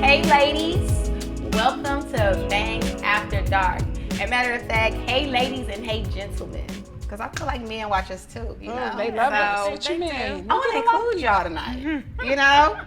Hey ladies, welcome to Bang After Dark. As a matter of fact, hey ladies and hey gentlemen. Because I feel like men watch us too, you know? They love So, it. What you mean? I want to include y'all tonight, you know?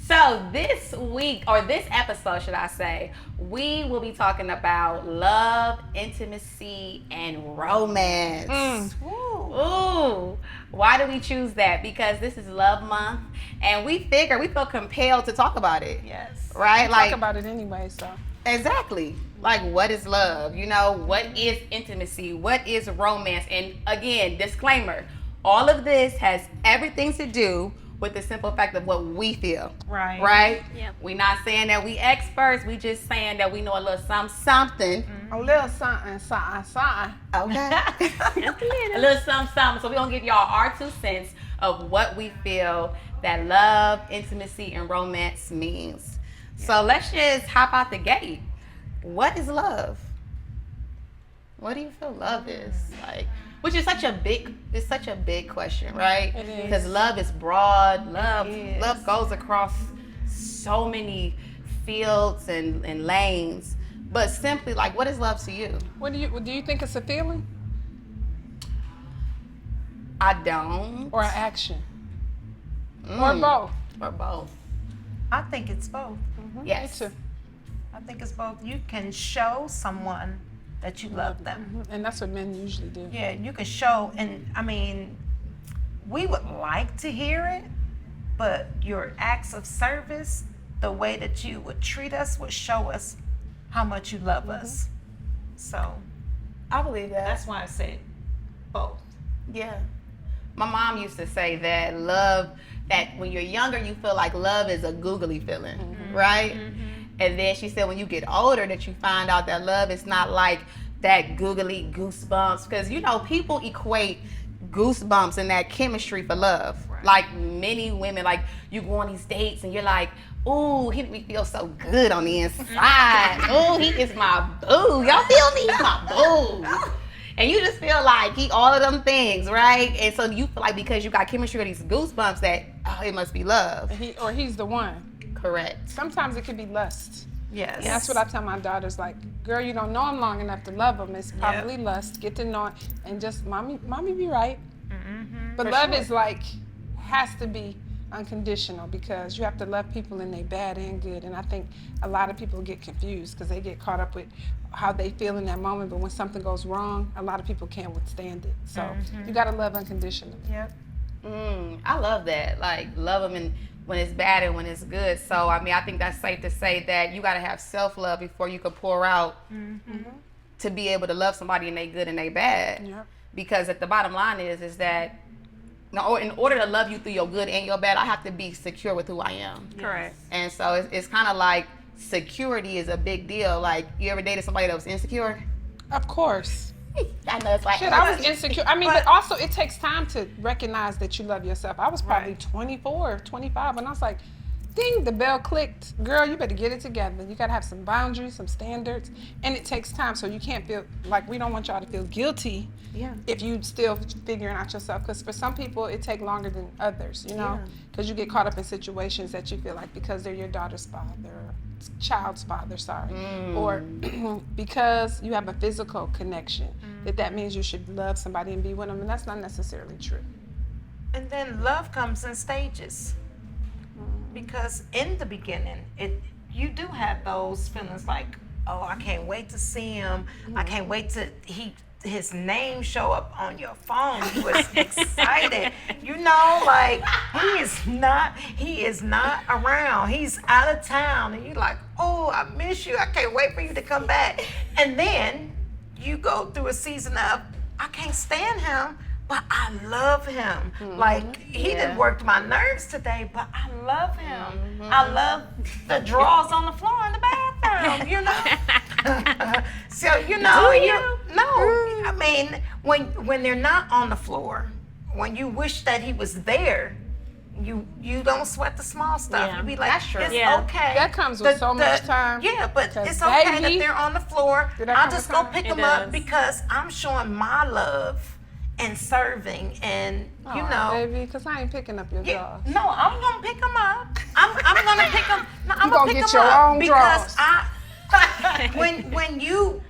So this week, or this episode, should I say, we will be talking about love, intimacy, and romance. Ooh. Why do we choose that? Because this is Love Month, and we feel compelled to talk about it. Yes. Right? We like, talk about it anyway, so. Exactly. Like, what is love? You know, what is intimacy? What is romance? And again, disclaimer, all of this has everything to do with the simple fact of what we feel. Right. Right? Yep. We're not saying that we experts. We just saying that we know a little something. A little something. Okay. A little something. So we're going to give y'all our 2 cents of what we feel that love, intimacy, and romance means. So let's just hop out the gate. What is love? What do you feel love is? Like, which is such a big question, right? It is. Because love is broad. Love goes across so many fields and lanes. But simply, like, what is love to you? Do you think it's a feeling I don't. or an action? Or both? Or both. I think it's both. Yes. Me too. I think it's both. You can show someone that you love them. And that's what men usually do. Yeah, you can show, and I mean, we would like to hear it, but your acts of service, the way that you would treat us, would show us how much you love us. So I believe that. that's why I said both. Yeah. My mom used to say that that when you're younger, you feel like love is a googly feeling, right? And then she said when you get older that you find out that love is not like that googly goosebumps. Because, you know, people equate goosebumps and that chemistry for love. Right. Like many women, like you go on these dates and you're like, ooh, he make me feel so good on the inside. Ooh, he is my boo. Y'all feel me? He's my boo. And you just feel like he all of them things, right? And so you feel like because you got chemistry or these goosebumps that, oh, it must be love. And he's the one. Correct. Sometimes it could be lust. Yes. And that's what I tell my daughters, like, girl, you don't know him long enough to love him. It's probably lust. Get to know him and just, mommy be right. But For love sure. is like, has to be unconditional because you have to love people in their bad and good. And I think a lot of people get confused because they get caught up with how they feel in that moment. But when something goes wrong, a lot of people can't withstand it. So you got to love unconditionally. Yep. I love that. Like, love them when it's bad and when it's good. So, I mean, I think that's safe to say that you got to have self-love before you can pour out to be able to love somebody in they good and they bad. Yep. Because at the bottom line is that in order to love you through your good and your bad, I have to be secure with who I am. Correct. And so it's kind of like security is a big deal. Like, you ever dated somebody that was insecure? Of course. I know it's like, Shit, I was insecure. I mean, but also it takes time to recognize that you love yourself. I was probably 24, 25, and I was like, ding, the bell clicked. Girl, you better get it together. You got to have some boundaries, some standards, and it takes time. So you can't feel like we don't want y'all to feel guilty if you still figuring out yourself. Because for some people, it takes longer than others, you know, because you get caught up in situations that you feel like because they're your daughter's father, or child's father, or because you have a physical connection, that means you should love somebody and be with them, and that's not necessarily true. And then love comes in stages. Because in the beginning, you do have those feelings like, oh, I can't wait to see him. I can't wait to his name show up on your phone. You was excited. You know, like he is not around. He's out of town. And you're like, oh, I miss you. I can't wait for you to come back. And then you go through a season of, I can't stand him, but I love him. Like, he done worked my nerves today, but I love him. I love the drawers on the floor in the bathroom, you know? So, you know, I mean, when they're not on the floor, when you wish that he was there, you don't sweat the small stuff. Yeah, You be like, that's true. it's Yeah. okay. That comes with so much time. Yeah, but 'Cause it's okay baby, that they're on the floor. did that I'll come just with go time? pick It them up does. because I'm showing my love and serving, and you know. baby, because I ain't picking up your Yeah, drawers. no, I'm gonna pick them up. I'm gonna pick them. No, I'm gonna pick get them your up own because drawers. when you.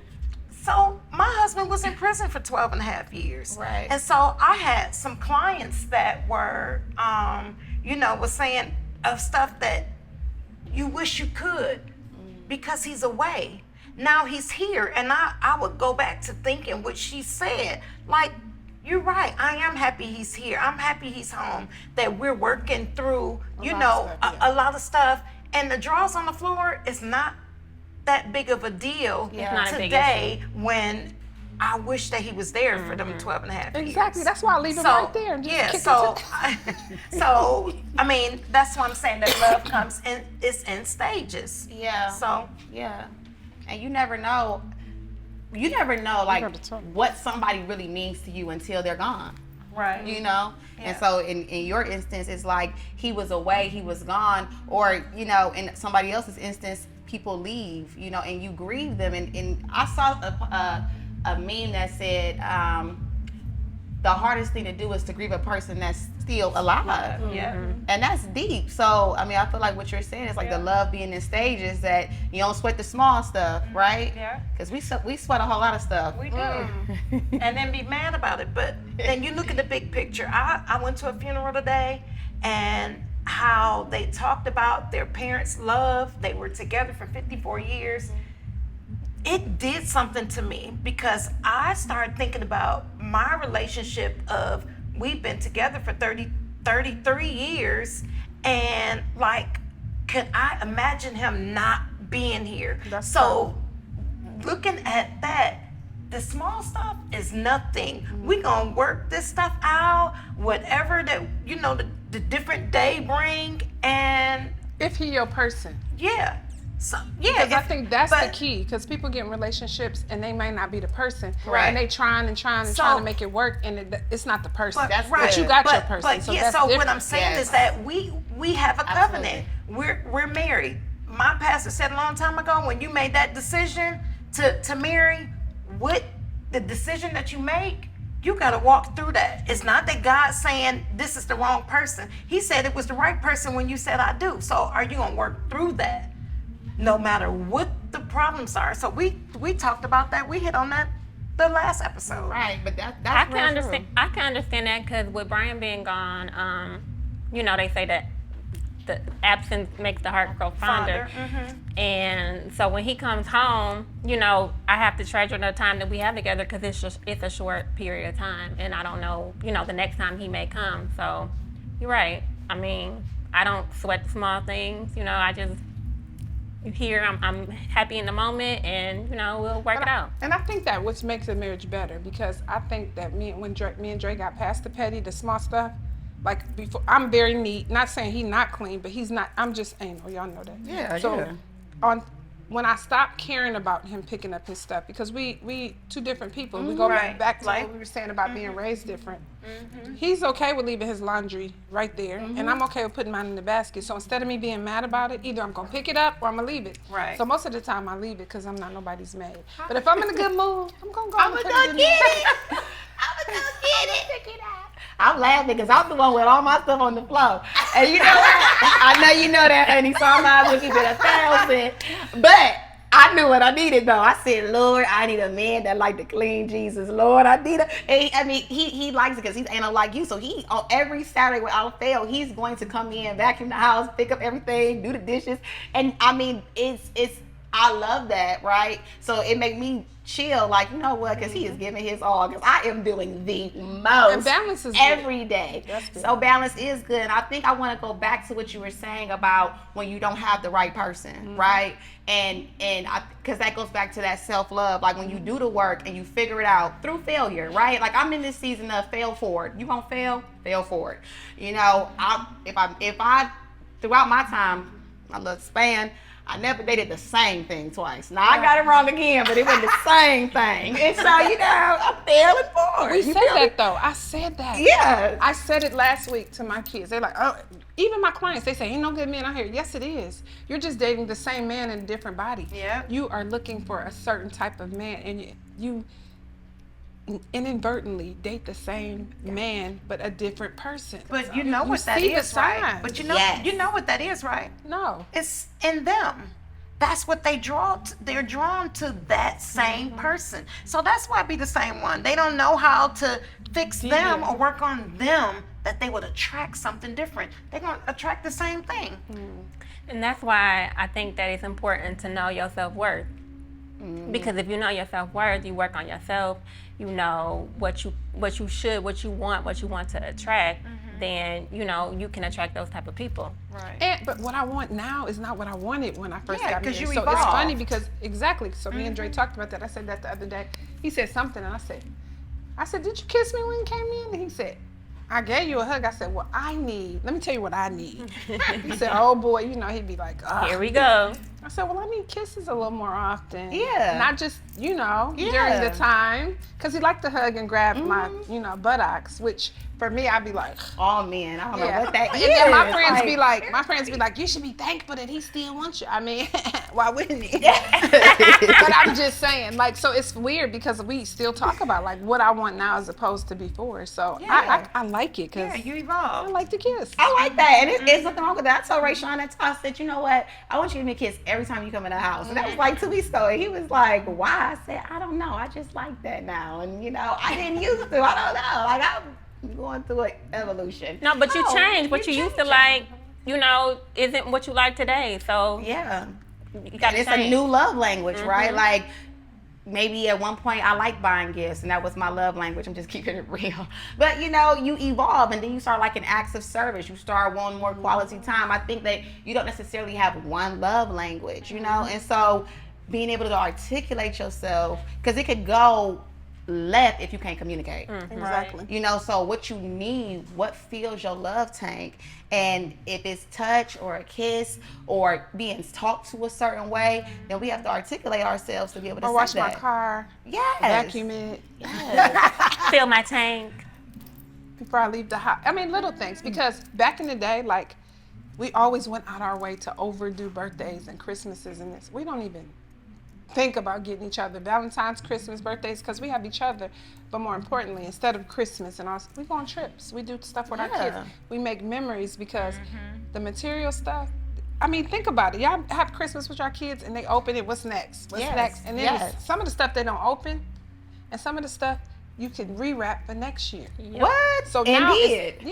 So my husband was in prison for 12 and a half years. Right. And so I had some clients that were, was saying of stuff that you wish you could because he's away. Now he's here. And I would go back to thinking what she said. Like, you're right. I am happy he's here. I'm happy he's home, that we're working through, a lot of stuff. And the drawers on the floor is not that big of a deal today when I wish that he was there for them 12 and a half years. Exactly. That's why I leave him right there. And just kick so I mean, that's why I'm saying that love comes in, it's in stages. Yeah. So yeah, and you never know like what somebody really means to you until they're gone. Right. Yeah. And so in your instance, it's like he was away, he was gone, or in somebody else's instance, people leave, and you grieve them. And I saw a meme that said the hardest thing to do is to grieve a person that's still alive. Yeah. And that's deep. So I mean, I feel like what you're saying is like the love being in stages, that you don't sweat the small stuff, right? Yeah. Because we sweat a whole lot of stuff. We do. And then be mad about it. But then you look at the big picture. I went to a funeral today, and how they talked about their parents' love. They were together for 54 years. It did something to me because I started thinking about my relationship of we've been together for 33 years, and like, could I imagine him not being here? Looking at that, the small stuff is nothing. We gonna work this stuff out, whatever that the different day bring, and if he your person. Yeah. So because I think that's the key. Because people get in relationships and they may not be the person, right? And they trying to make it work, and it's not the person. But, but you got your person. So what I'm saying is that we have a covenant. We're married. My pastor said a long time ago, when you made that decision to marry, what the decision that you make, you got to walk through that. It's not that God's saying this is the wrong person. He said it was the right person when you said I do. So are you going to work through that no matter what the problems are? So we talked about that. We hit on that the last episode. Right, but that's I can understand that, because with Brian being gone, they say that the absence makes the heart grow fonder. And so when he comes home, I have to treasure the time that we have together, because it's a short period of time, and I don't know, the next time he may come. So you're right. I mean, I don't sweat the small things. I just here. I'm happy in the moment, and we'll work it out. And I think that what makes a marriage better, because I think that me and Dre got past the petty, the small stuff. Like before, I'm very neat. Not saying he's not clean, but he's not. I'm just anal. Y'all know that. Yeah. So when I stopped caring about him picking up his stuff, because we two different people. We go back to what we were saying about being raised different. He's okay with leaving his laundry right there, and I'm okay with putting mine in the basket. So instead of me being mad about it, either I'm gonna pick it up or I'm gonna leave it. Right. So most of the time I leave it because I'm not nobody's maid. But if I'm in a good mood, I'm gonna go. I'm gonna go get it. I'm gonna go get it. Pick it up. I'm laughing because I'm the one with all my stuff on the floor. And you know what? I know you know that, honey, so I might as well keep it 1,000. But I knew what I needed, though. I said, Lord, I need a man that like to clean Jesus. Lord, I need he likes it because he's anal like you. So he, on every Saturday without fail, he's going to come in, vacuum the house, pick up everything, do the dishes. And I mean, I love that, right? So it made me chill, like, you know what, because he is giving his all, because I am doing the most. And balance is every day. So balance is good. And I think I want to go back to what you were saying about when you don't have the right person, right? And because that goes back to that self-love, like when you do the work and you figure it out through failure, right? Like I'm in this season of fail forward. You gonna fail forward. If I throughout my time, my little span, I never dated the same thing twice. Now, I got it wrong again, but it wasn't the same thing. And so, I'm failing forward. We said that, though. I said that. Yeah. I said it last week to my kids. They're like, oh, even my clients, they say, ain't no good men out here. Yes, it is. You're just dating the same man in a different body. Yeah. You are looking for a certain type of man, and inadvertently date the same man but a different person. But you know what that see the is, right? signs. But you know, Yes. you know what that is, right? No. It's in them. That's what they draw. They're drawn to that same person. So that's why I be the same one. They don't know how to fix them or work on them, that they would attract something different. They're gonna attract the same thing. And that's why I think that it's important to know your self-worth. Because if you know your self-worth, you work on yourself, you know what you should, what you want to attract, then you can attract those type of people. Right. But what I want now is not what I wanted when I first Yeah, got 'cause married. you So it's evolved. funny because exactly. So me and Dre talked about that. I said that the other day. He said something, and I said, "Did you kiss me when you came in?" And he said, "I gave you a hug." I said, "Well, let me tell you what I need." He said, "Oh boy," he'd be like, "Ugh." Here we go. I said, "Well, I need kisses a little more often. Yeah. Not just, during Yeah. the time." Because he liked to hug and grab my, buttocks, which for me, I'd be like, All men. I don't know what that is. and then my friends be like, "You should be thankful that he still wants you." I mean, why wouldn't he? But I'm just saying, like, so it's weird because we still talk about like what I want now as opposed to before. So I like it because Yeah, you I evolved. like to kiss. I like that, and it's nothing wrong with that. I told Rayshawn that I said, "You know what? I want you to give me a kiss every time you come in the house." And that was like 2 weeks ago, and he was like, "Why?" I said, "I don't know. I just like that now." And I didn't used to. I don't know. Like I'm going through an evolution. No, but you No, changed. What you used to like, isn't what you like today. So Yeah. you got And to it's change. a new love language, right? Like maybe at one point I liked buying gifts and that was my love language. I'm just keeping it real. But you evolve and then you start like an acts of service. You start wanting more quality time. I think that you don't necessarily have one love language, and so being able to articulate yourself, because it could go left if you can't communicate. Exactly. So what you need, what fills your love tank, and if it's touch or a kiss or being talked to a certain way, then we have to articulate ourselves to be able to Or say wash that. my car, Yes. vacuum it Fill my tank. before I leave the house. I mean, little things, because back in the day, like, we always went out our way to overdo birthdays and Christmases and this. We don't even think about getting each other Valentine's, Christmas, birthdays, because we have each other. But more importantly, instead of Christmas and all, we go on trips. We do stuff with our kids. We make memories because the material stuff, I mean, think about it. Y'all have Christmas with your kids and they open it. What's next? What's Yes, next? And then yes. some of the stuff they don't open, and some of the stuff you can rewrap for next year. What? So now Indeed.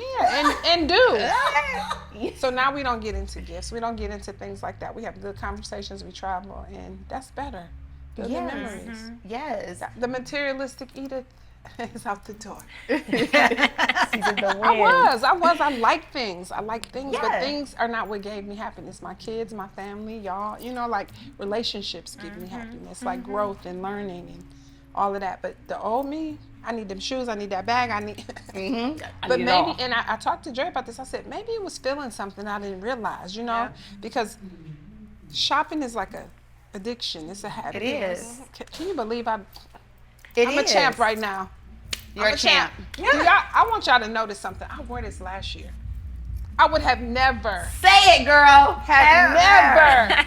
and do. So now we don't get into gifts. We don't get into things like that. We have good conversations. We travel, and that's better. Building Yes. memories. Yes. The materialistic Edith is out the door. The I wind. was. I like things. But Yeah. things are not what gave me happiness. My kids, my family, y'all. Like relationships give me happiness, like growth and learning and all of that. But the old me, I need them shoes. I need that bag. I need. But need it maybe, all. and I talked to Dre about this. I said maybe it was feeling something I didn't realize. Because shopping is like a addiction. It's a habit. It is. Can you believe I'm It a is. champ right now? You're I'm a champ. Do I want y'all to notice something. I wore this last year. I would have never, Say it, girl. never.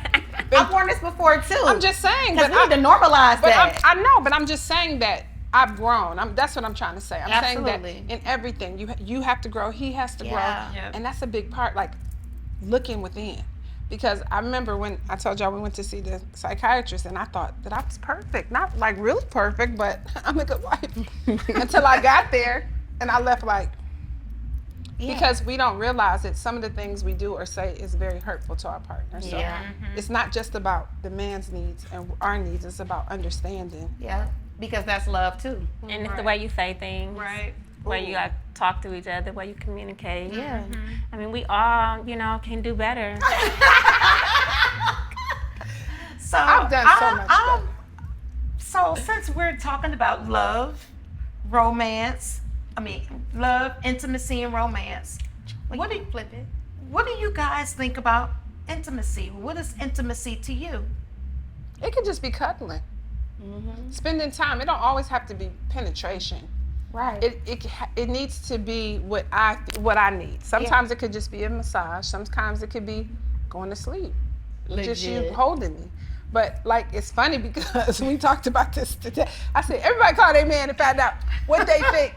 I've worn this before too. I'm just saying, because but we need to normalize that. I know, but I'm just saying that I've grown. That's what I'm trying to say. I'm Absolutely. saying that in everything, you have to grow. He has to Yeah. grow, Yep. and that's a big part. Like looking within, because I remember when I told y'all we went to see the psychiatrist, and I thought that I was perfect, not like really perfect, but I'm a good wife. Until I got there, and I left like. Because we don't realize that some of the things we do or say is very hurtful to our partner. So it's not just about the man's needs and our needs. It's about understanding. Yeah, because that's love too. And it's the way you say things. Right. The way you like talk to each other, the way you communicate. Yeah. I mean, we all, can do better. So I've done so much better. So since we're talking about love, romance, love, intimacy, and romance, what do Flip it. what do you guys think about intimacy? What is intimacy to you? It could just be cuddling, spending time. It don't always have to be penetration. Right. It needs to be what I need. Sometimes it could just be a massage. Sometimes it could be going to sleep. Just you Legit. holding me. But like, it's funny because we talked about this today. I said, everybody call their man and find out what they think.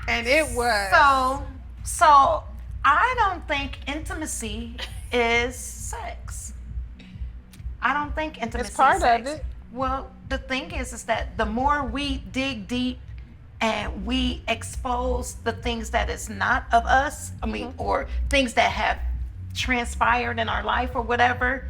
And it was. So I don't think intimacy is sex. I don't think intimacy It's part is sex. of it. Well, the thing is that the more we dig deep and we expose the things that is not of us, I mean, or things that have transpired in our life or whatever,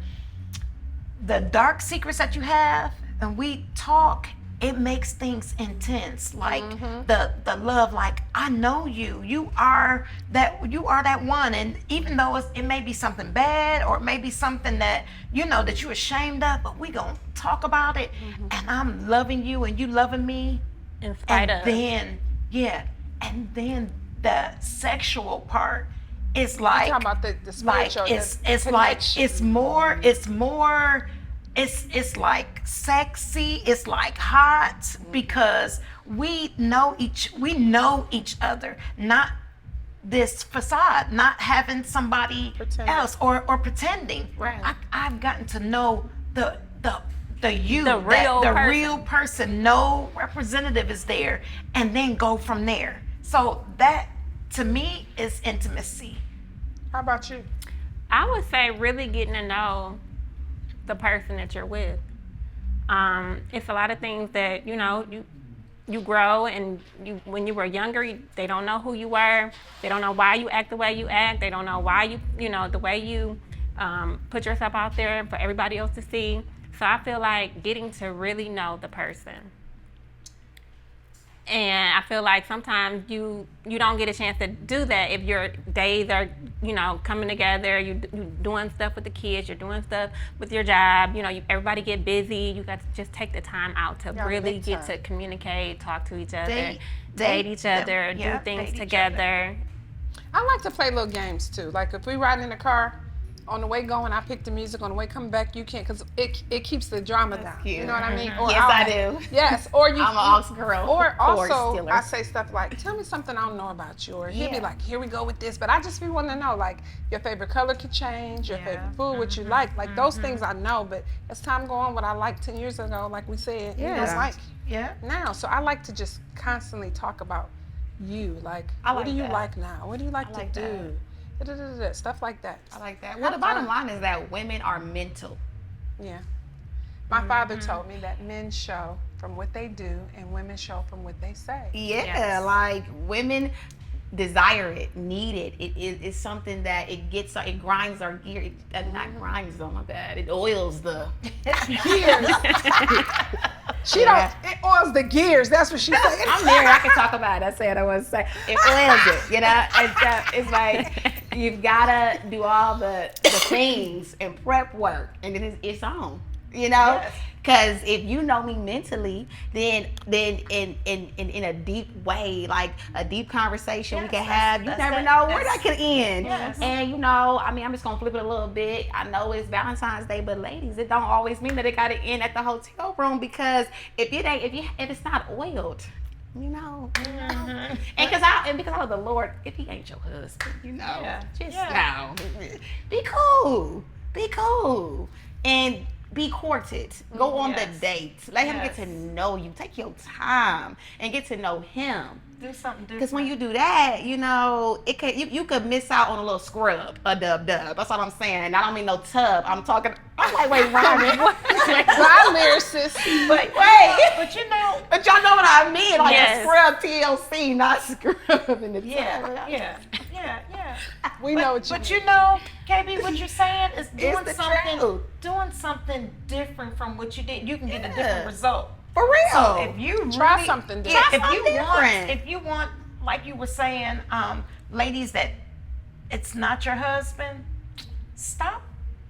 the dark secrets that you have, and we talk, it makes things intense. Like the love, like, I know you are that one. And even though it may be something bad or it may be something that that you're ashamed of, but we gonna talk about it. And I'm loving you and you loving me. In spite of. And then the sexual part is like, You're talking about the spiritual, it's like it's like sexy, it's like hot, because we know each other, not this facade, not having somebody Pretending. else or pretending. Right. I've gotten to know the real person. No representative is there, and then go from there. So that to me is intimacy. How about you? I would say really getting to know the person that you're with. It's a lot of things that you grow, and when you were younger, they don't know who you were. They don't know why you act the way you act. They don't know why the way you put yourself out there for everybody else to see. So I feel like getting to really know the person. And I feel like sometimes you don't get a chance to do that if your days are, coming together, you doing stuff with the kids, you're doing stuff with your job, everybody get busy. You got to just take the time out to really get to communicate, talk to each other, date each other, do things together. I like to play little games too. Like if we riding in the car, on the way going, I pick the music. On the way coming back, you can't, because it keeps the drama down. Cute. You know what I mean? Or Yes, I do. Yes, or you. I'm an aux girl. Or also, Steeler. I say stuff like, "Tell me something I don't know about you," or he'll be like, "Here we go with this." But I just be wanting to know, like, your favorite color could change, your favorite food, what you like those things I know. But as time go on, what I liked 10 years ago, like we said, you don't like now. So I like to just constantly talk about you. Like, what do you like now? What do you like to do? Stuff like that. I like that. Well, the bottom line is that women are mental. Yeah. My father told me that men show from what they do and women show from what they say. Yeah, like women desire it, need it. It's something that it grinds our gear. Not grinds, oh my God. It oils the gears. It oils the gears. That's what she said. I'm married. I can talk about it. I said I was saying it oils it. It's like you've gotta do all the things and prep work, and then it's on. Because if you know me mentally, then in a deep way, like a deep conversation we can have, you never know where that could end. Yes. And I'm just gonna flip it a little bit. I know it's Valentine's Day, but ladies, it don't always mean that it gotta end at the hotel room, because if it's not oiled, and because I love the Lord, if he ain't your husband, be cool, and be courted. Go on the dates. Let him get to know you. Take your time and get to know him. Do something different. Because when you do that, you could miss out on a little scrub, a dub. That's what I'm saying. And I don't mean no tub. I'm like, wait, Ryan. I'm lyricist. But y'all know what I mean. Like a scrub TLC, not scrub in the tub. Yeah. We know what you mean. KB, what you're saying is doing doing something different from what you did. You can get a different result. For real. So if you try something different. If you want, like you were saying, ladies, that it's not your husband, stop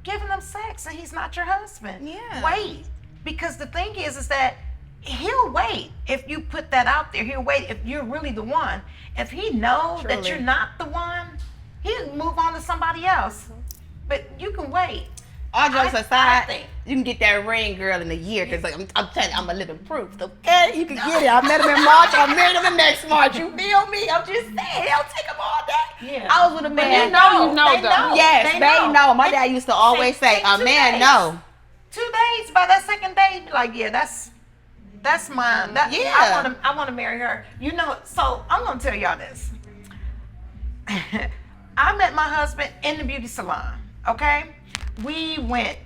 giving him sex and he's not your husband. Yeah. Wait. Because the thing is that he'll wait. If you put that out there, he'll wait if you're really the one. If he knows that you're not the one, he'll move on to somebody else. But you can wait. All jokes aside, you can get that ring, girl, in a year, because I'm telling you, I'm a living proof. Okay, you can get it. I met him in March. I married him in next March. You feel me? I'm just saying, it don't take him all day. Yeah. I was with a man. You know, though. Yes, they know. My dad used to always say, a man know. 2 days, by that second day, be like, yeah, that's mine. Yeah. I want to marry her. You know, so I'm gonna tell y'all this. I met my husband in the beauty salon. Okay, we went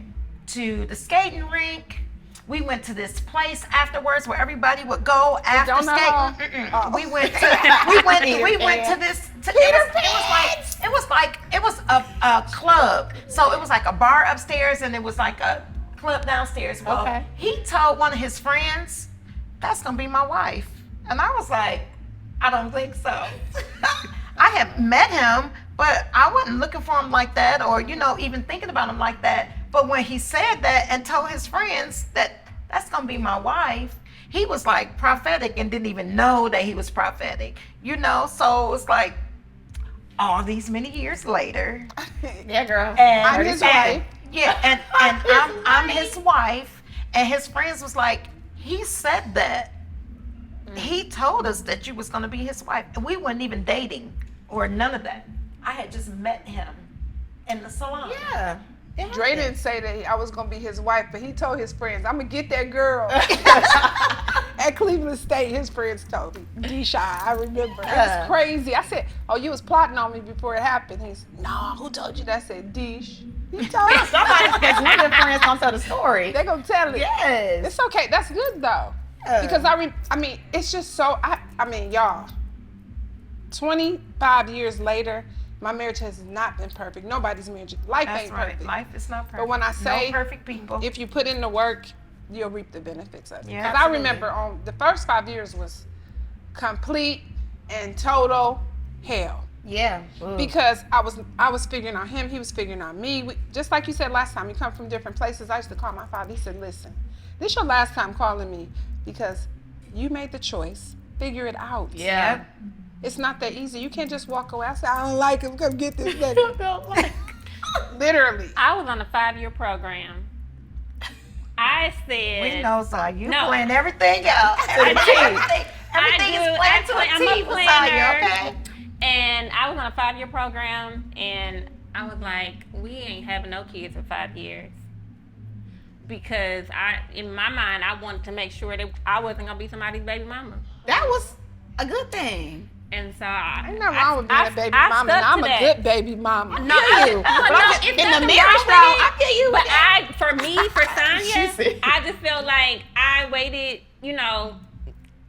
to the skating rink. We went to this place afterwards where everybody would go after skating. We went to this. It was a club. So it was like a bar upstairs and it was like a club downstairs. Well, he told one of his friends, "That's gonna be my wife," and I was like, "I don't think so." I had met him, but I wasn't looking for him like that, or even thinking about him like that. But when he said that and told his friends that that's gonna be my wife, he was like prophetic and didn't even know that he was prophetic. So it's like all these many years later. Yeah, girl. And I'm his wife. Yeah, and I'm his wife, and his friends was like, he said that. He told us that you was gonna be his wife, and we weren't even dating or none of that. I had just met him in the salon. Yeah. Dre didn't say that I was gonna be his wife, but he told his friends, "I'm gonna get that girl." At Cleveland State, his friends told me. D-Shy, I remember. It was crazy. I said, "Oh, you was plotting on me before it happened." He said, "No, who told you that?" I said, "Dish." He told me. Somebody, because one of your friends gonna tell the story. They're gonna tell it. Yes. It's okay. That's good though, because I mean, it's just so. I mean, y'all. 25 years later, my marriage has not been perfect. Nobody's marriage. Life That's ain't right. perfect. Life is not perfect. But when I say no perfect people, if you put in the work, you'll reap the benefits of it. Yeah, Because I absolutely. remember on the first 5 years was complete and total hell. Yeah. Ooh. Because I was figuring out him, he was figuring out me. Just like you said last time, you come from different places. I used to call my father. He said, "Listen, this your last time calling me because you made the choice. Figure it out. Yeah. It's not that easy. You can't just walk away. I said, I don't like him. Come get this nigga." Literally. I was on a 5-year program. I said, we know, so you No. plan everything out. Everything is planned to a I'm T a for planner. okay? And I was on a 5-year program, and I was like, we ain't having no kids for 5 years. Because in my mind, I wanted to make sure that I wasn't gonna be somebody's baby mama. That was a good thing. And so Ain't nothing wrong with being a baby mama. stuck And I'm to a that. good baby mama. No, you. it's In the nothing marriage, wrong with though, it. I feel you. But for me, for She Sonya, said. I just felt like I waited,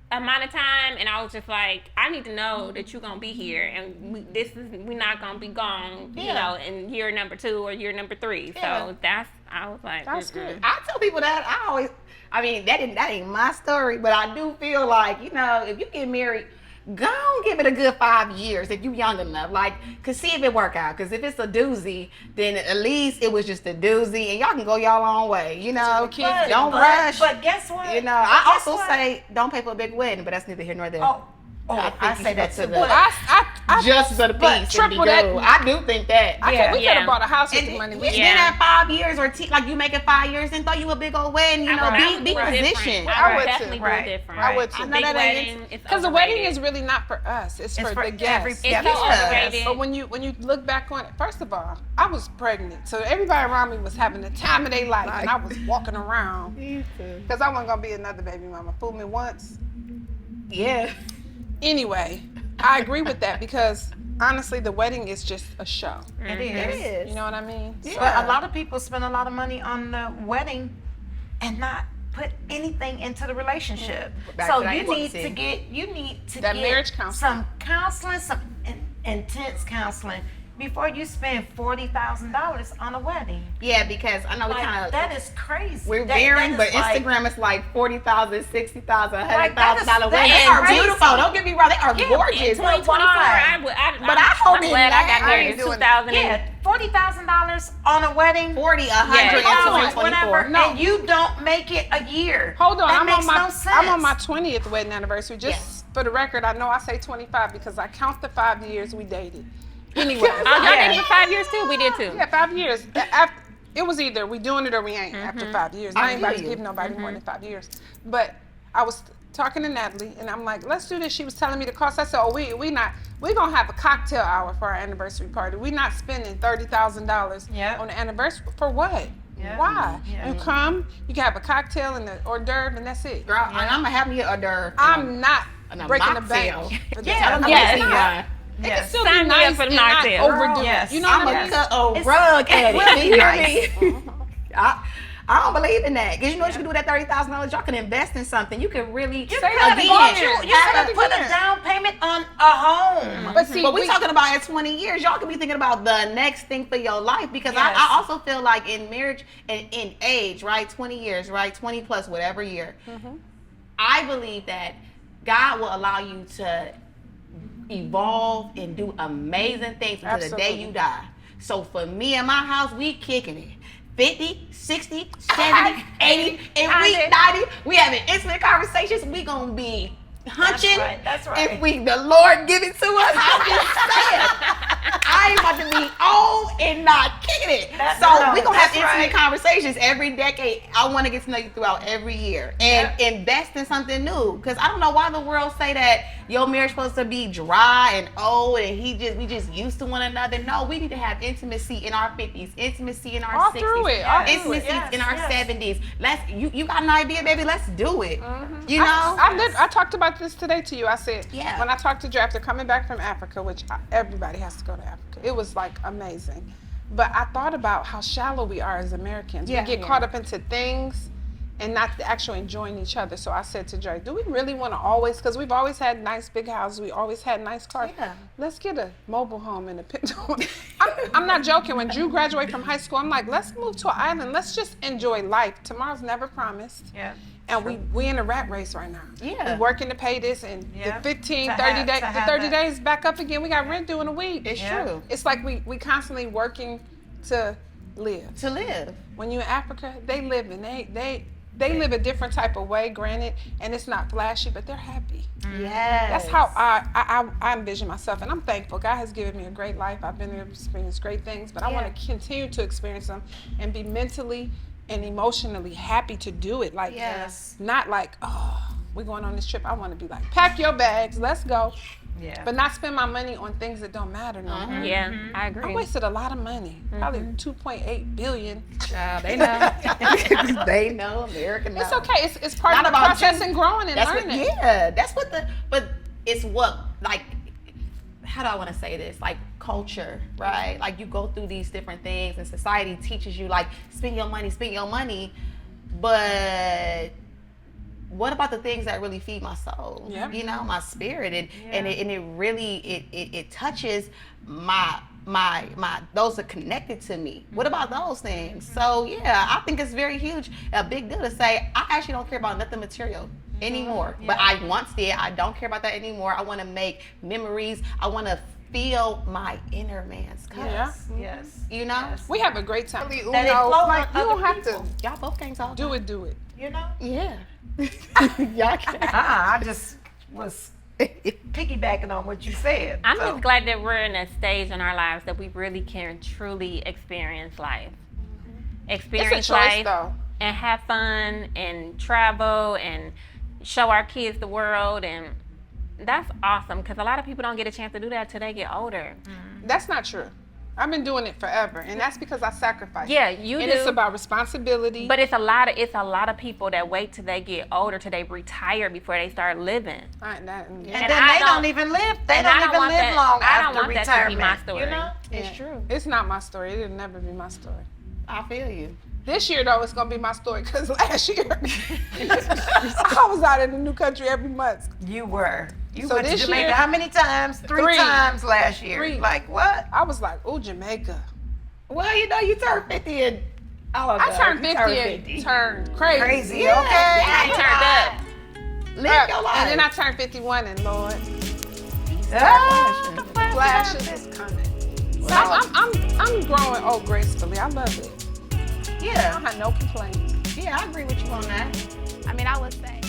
amount of time, and I was just like, I need to know that you're gonna be here, and we're not gonna be gone, in year number 2 or year number 3. Yeah. So I was like, That's good. I tell people that that ain't my story, but I do feel like, if you get married, go on, give it a good 5 years if you young enough. Cause see if it work out. Cause if it's a doozy, then at least it was just a doozy, and y'all can go y'all own way. kids Don't rush. But guess what? I Guess also what? say don't pay for a big wedding, but that's neither here nor there. I say that too. But I just for the but peace and triple be that- good. I do think that. we could Yeah. have bought a house with And the money. then Yeah. at 5 years or you make it 5 years and throw you a big old wedding, be positioned. I would definitely too. do Right. different. I would too. A No, big that ain't- wedding is Because the wedding overrated. is really not for us. It's for the every- guests. It's Yeah, so because- overrated. But when you look back on it, first of all, I was pregnant, so everybody around me was having the time of their life, and I was walking around because I wasn't gonna be another baby mama. Fool me once. Yeah. Anyway, I agree with that because honestly, the wedding is just a show. It is. It is. You know what I mean? Yeah. But a lot of people spend a lot of money on the wedding and not put anything into the relationship. Back So to that you need intimacy. to That get marriage counseling. some counseling, some intense counseling before you spend $40,000 on a wedding. Yeah, because I know we kind of that is crazy. we're That varying, but is like- Instagram is like $40,000, $60,000, Like, that is- $100,000 that weddings. is They are crazy. beautiful. Don't get me wrong, they are In gorgeous. 2024, why? But I hope I'm in glad I that- got I married ain't in doing 2000. Yeah, $40,000 on a wedding. 40, 100 Yeah. in $40, 2024. whatever, No. and you don't make it a year. Hold on, That I'm makes on my no sense. I'm on my 20th wedding anniversary. Just Yes. for the record, I know I say 25 because I count the 5 years we dated. Anyway, Oh, y'all dated for 5 years too? We did too. yeah, 5 years. It was either we doing it or we ain't after 5 years. I ain't about to give nobody more than 5 years. But I was talking to Natalie and I'm like, let's do this. She was telling me the cost. I said, oh, we gonna have a cocktail hour for our anniversary party. We not spending $30,000 Yep. on the anniversary for what? Yep. Yeah. Why? Yeah. You come, you can have a cocktail and an hors d'oeuvre, and that's it. Girl, and I'm gonna have me a hors d'oeuvre. I'm not and a breaking the mocktail. bank. For Yeah, that. I don't know Yes. if you want. It can Yes. still Sign be me nice up for the and not mocktail. overdo Yes. it. You know what I'm I a mean? cut a It's- rug at will it. be You hear nice. me? I don't believe in that. Because you know what you can do with that $30,000? Y'all can invest in something. You can really You Say could that you again. could put a down payment on a home. But see, But we talking about in 20 years, y'all could be thinking about the next thing for your life. Because Yes. I also feel like in marriage and in age, right, 20 years, right, 20 plus whatever year, I believe that God will allow you to evolve and do amazing things until the day Absolutely. you die. So for me and my house, we kicking it. 50, 60, 70, 80, if we 90, we having intimate conversations, we gonna be hunching. That's right. If the Lord give it to us, I'm just saying. I ain't about to be old and not kicking it. So we gonna have intimate conversations every decade. I want to get to know you throughout every year and invest in something new. Because I don't know why the world say that your marriage supposed to be dry and old and we just used to one another. No, we need to have intimacy in our 50s, intimacy in our All 60s, through it, all through it. intimacy Yes, in our yes. 70s. You got an idea, baby? Let's do it. You know? I talked about this today to you. I said, Yeah. when I talked to Dre after coming back from Africa, which everybody has to go to Africa, it was like amazing. But I thought about how shallow we are as Americans. Yeah. We get caught up into things and not actually enjoying each other. So I said to Dre, do we really want to always, because we've always had nice big houses, we always had nice cars. Yeah. Let's get a mobile home and a pit. I'm not joking. When Drew graduated from high school, I'm like, let's move to an island. Let's just enjoy life. Tomorrow's never promised. Yeah. And we in a rat race right now. Yeah. We working to pay this, and Yeah. the 15, To 30 have- days, to the have 30 that. days back up again. We got rent due in a week. It's Yeah. true. It's like we constantly working to live. To live. When you're in Africa, they live and they live a different type of way, granted, and it's not flashy, but they're happy. Yes. That's how I envision myself, and I'm thankful. God has given me a great life. I've been able to experience great things, but I want to continue to experience them and be mentally and emotionally happy to do it. Like, Yes. not like, oh, we're going on this trip. I want to be like, pack your bags, let's go. Yeah. But not spend my money on things that don't matter no more. Yeah, I I agree. wasted a lot of money, probably 2.8 billion. Child, they know. They know. America knows. It's okay. It's part Not of the about process you. and growing and That's what, learning. yeah, that's what but it's what, like, how do I want to say this? Like culture, right? Like you go through these different things and society teaches you like spend your money, but what about the things that really feed my soul? Yeah. You know, my spirit, and it really it touches my those that connected to me. What about those things? So yeah, I think it's very huge, a big deal to say I actually don't care about nothing material anymore. But I once did. I don't care about that anymore. I want to make memories. I want to feel my inner man's colors. Yeah. Yes. You know? Yes. We have a great time. You That it flow like, on you don't other have to people. Y'all both can't talk. do it. You know? Yeah. Y'all can. I just was piggybacking on what you said. I'm So, just glad that we're in a stage in our lives that we really can truly experience life. Experience It's a choice, life though. and have fun and travel and show our kids the world, and that's awesome because a lot of people don't get a chance to do that till they get older. That's not true. I've been doing it forever, and that's because I sacrificed. Yeah, you and do. it's about responsibility. But it's a lot of people that wait till they get older, till they retire before they start living. and And then I they don't- don't even live. They and don't I don't even want live that- long I don't after want that to be retirement. my story. You know? It's true. It's not my story. It'll never be my story. I feel you. This year, though, it's gonna be my story because last year I was out in the new country every month. You were. You So went to this Jamaica year- how many times? Three 3. times last year. 3. Like what? I was like, oh, Jamaica. Well, you know, you turned 50 and I turned 50 and turned crazy. Crazy, Yeah, okay? yeah. I turned up. Live your life. And then I turned 51, and Lord, Ah, flashes is coming. So I'm growing old gracefully. I love it. I Yeah, don't have no complaints. yeah, I agree with you on that. I mean, I would say